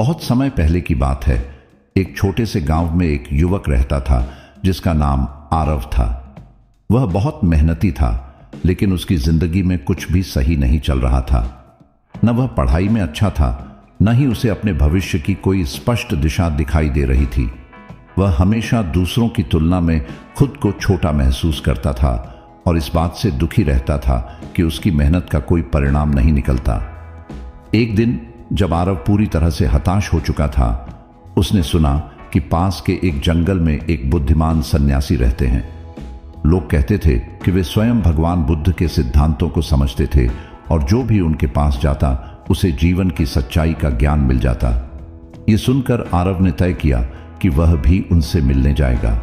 बहुत समय पहले की बात है। एक छोटे से गांव में एक युवक रहता था जिसका नाम आरव था। वह बहुत मेहनती था, लेकिन उसकी जिंदगी में कुछ भी सही नहीं चल रहा था। न वह पढ़ाई में अच्छा था, न ही उसे अपने भविष्य की कोई स्पष्ट दिशा दिखाई दे रही थी। वह हमेशा दूसरों की तुलना में खुद को छोटा महसूस करता था और इस बात से दुखी रहता था कि उसकी मेहनत का कोई परिणाम नहीं निकलता। एक दिन जब आरव पूरी तरह से हताश हो चुका था, उसने सुना कि पास के एक जंगल में एक बुद्धिमान सन्यासी रहते हैं। लोग कहते थे कि वे स्वयं भगवान बुद्ध के सिद्धांतों को समझते थे और जो भी उनके पास जाता उसे जीवन की सच्चाई का ज्ञान मिल जाता। ये सुनकर आरव ने तय किया कि वह भी उनसे मिलने जाएगा।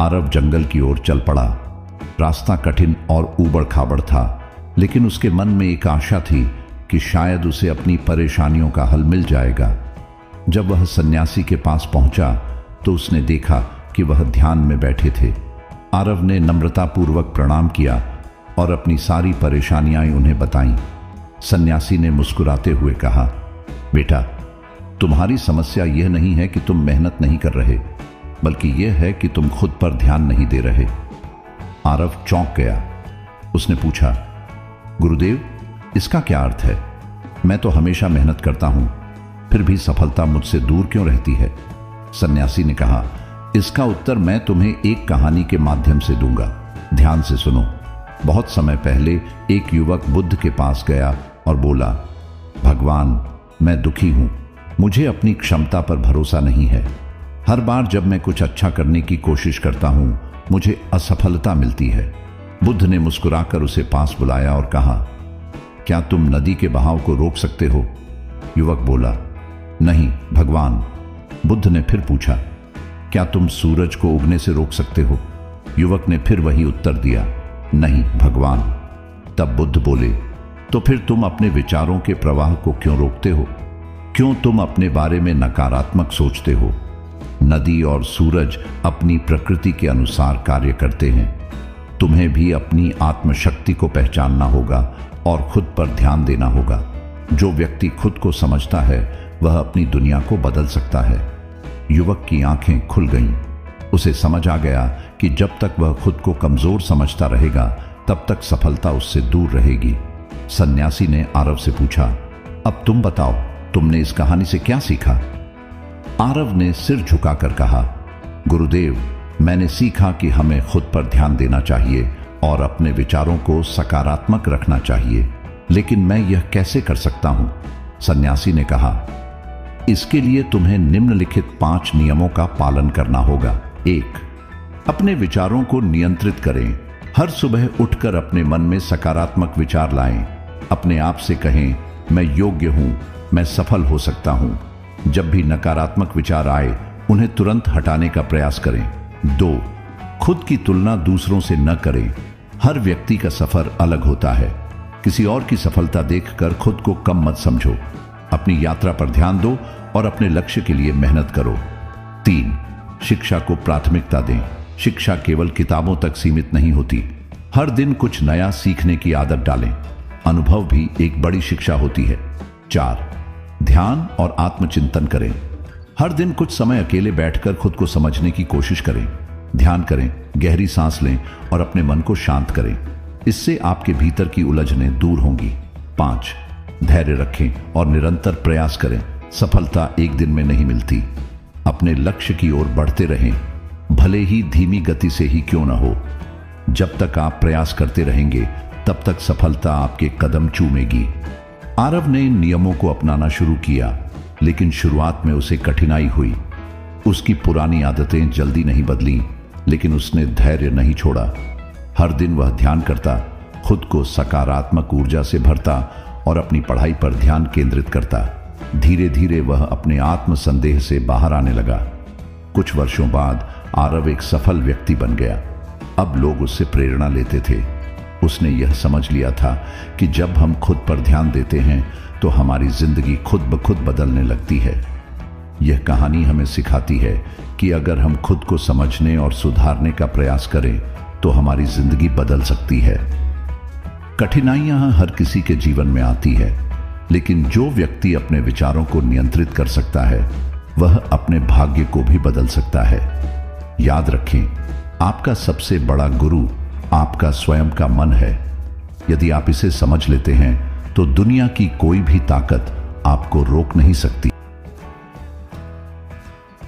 आरव जंगल की ओर चल पड़ा। रास्ता कठिन और ऊबड़ खाबड़ था, लेकिन उसके मन में एक आशा थी कि शायद उसे अपनी परेशानियों का हल मिल जाएगा। जब वह सन्यासी के पास पहुंचा तो उसने देखा कि वह ध्यान में बैठे थे। आरव ने नम्रतापूर्वक प्रणाम किया और अपनी सारी परेशानियां उन्हें बताईं। सन्यासी ने मुस्कुराते हुए कहा, बेटा, तुम्हारी समस्या यह नहीं है कि तुम मेहनत नहीं कर रहे, बल्कि यह है कि तुम खुद पर ध्यान नहीं दे रहे। आरव चौंक गया। उसने पूछा, गुरुदेव, इसका क्या अर्थ है? मैं तो हमेशा मेहनत करता हूं, फिर भी सफलता मुझसे दूर क्यों रहती है? सन्यासी ने कहा, इसका उत्तर मैं तुम्हें एक कहानी के माध्यम से दूंगा। ध्यान से सुनो। बहुत समय पहले एक युवक बुद्ध के पास गया और बोला, भगवान, मैं दुखी हूं, मुझे अपनी क्षमता पर भरोसा नहीं है। हर बार जब मैं कुछ अच्छा करने की कोशिश करता हूं, मुझे असफलता मिलती है। बुद्ध ने मुस्कुराकर उसे पास बुलाया और कहा, क्या तुम नदी के बहाव को रोक सकते हो? युवक बोला, नहीं भगवान। बुद्ध ने फिर पूछा, क्या तुम सूरज को उगने से रोक सकते हो? युवक ने फिर वही उत्तर दिया, नहीं भगवान। तब बुद्ध बोले, तो फिर तुम अपने विचारों के प्रवाह को क्यों रोकते हो? क्यों तुम अपने बारे में नकारात्मक सोचते हो? नदी और सूरज अपनी प्रकृति के अनुसार कार्य करते हैं। तुम्हें भी अपनी आत्मशक्ति को पहचानना होगा और खुद पर ध्यान देना होगा। जो व्यक्ति खुद को समझता है वह अपनी दुनिया को बदल सकता है। युवक की आंखें खुल गईं। उसे समझ आ गया कि जब तक वह खुद को कमजोर समझता रहेगा, तब तक सफलता उससे दूर रहेगी। सन्यासी ने आरव से पूछा, अब तुम बताओ, तुमने इस कहानी से क्या सीखा? आरव ने सिर झुकाकर कहा, गुरुदेव, मैंने सीखा कि हमें खुद पर ध्यान देना चाहिए और अपने विचारों को सकारात्मक रखना चाहिए। लेकिन मैं यह कैसे कर सकता हूं? सन्यासी ने कहा, इसके लिए तुम्हें निम्नलिखित 5 नियमों का पालन करना होगा। 1. अपने विचारों को नियंत्रित करें। हर सुबह उठकर अपने मन में सकारात्मक विचार लाएं। अपने आप से कहें, मैं योग्य हूं, मैं सफल हो सकता हूं। जब भी नकारात्मक विचार आए, उन्हें तुरंत हटाने का प्रयास करें। 2. खुद की तुलना दूसरों से न करें। हर व्यक्ति का सफर अलग होता है। किसी और की सफलता देखकर खुद को कम मत समझो। अपनी यात्रा पर ध्यान दो और अपने लक्ष्य के लिए मेहनत करो। 3. शिक्षा को प्राथमिकता दें। शिक्षा केवल किताबों तक सीमित नहीं होती। हर दिन कुछ नया सीखने की आदत डालें। अनुभव भी एक बड़ी शिक्षा होती है। 4. ध्यान और आत्मचिंतन करें। हर दिन कुछ समय अकेले बैठकर खुद को समझने की कोशिश करें। ध्यान करें, गहरी सांस लें और अपने मन को शांत करें। इससे आपके भीतर की उलझनें दूर होंगी। 5. धैर्य रखें और निरंतर प्रयास करें। सफलता एक दिन में नहीं मिलती। अपने लक्ष्य की ओर बढ़ते रहें, भले ही धीमी गति से ही क्यों न हो। जब तक आप प्रयास करते रहेंगे, तब तक सफलता आपके कदम चूमेगी। आरव ने नियमों को अपनाना शुरू किया, लेकिन शुरुआत में उसे कठिनाई हुई। उसकी पुरानी आदतें जल्दी नहीं बदलीं, लेकिन उसने धैर्य नहीं छोड़ा। हर दिन वह ध्यान करता, खुद को सकारात्मक ऊर्जा से भरता और अपनी पढ़ाई पर ध्यान केंद्रित करता। धीरे धीरे वह अपने आत्म संदेह से बाहर आने लगा। कुछ वर्षों बाद आरव एक सफल व्यक्ति बन गया। अब लोग उससे प्रेरणा लेते थे। उसने यह समझ लिया था कि जब हम खुद पर ध्यान देते हैं तो हमारी जिंदगी खुद ब खुद बदलने लगती है। यह कहानी हमें सिखाती है कि अगर हम खुद को समझने और सुधारने का प्रयास करें तो हमारी जिंदगी बदल सकती है। कठिनाइयां हर किसी के जीवन में आती है, लेकिन जो व्यक्ति अपने विचारों को नियंत्रित कर सकता है वह अपने भाग्य को भी बदल सकता है। याद रखें, आपका सबसे बड़ा गुरु आपका स्वयं का मन है। यदि आप इसे समझ लेते हैं तो दुनिया की कोई भी ताकत आपको रोक नहीं सकती।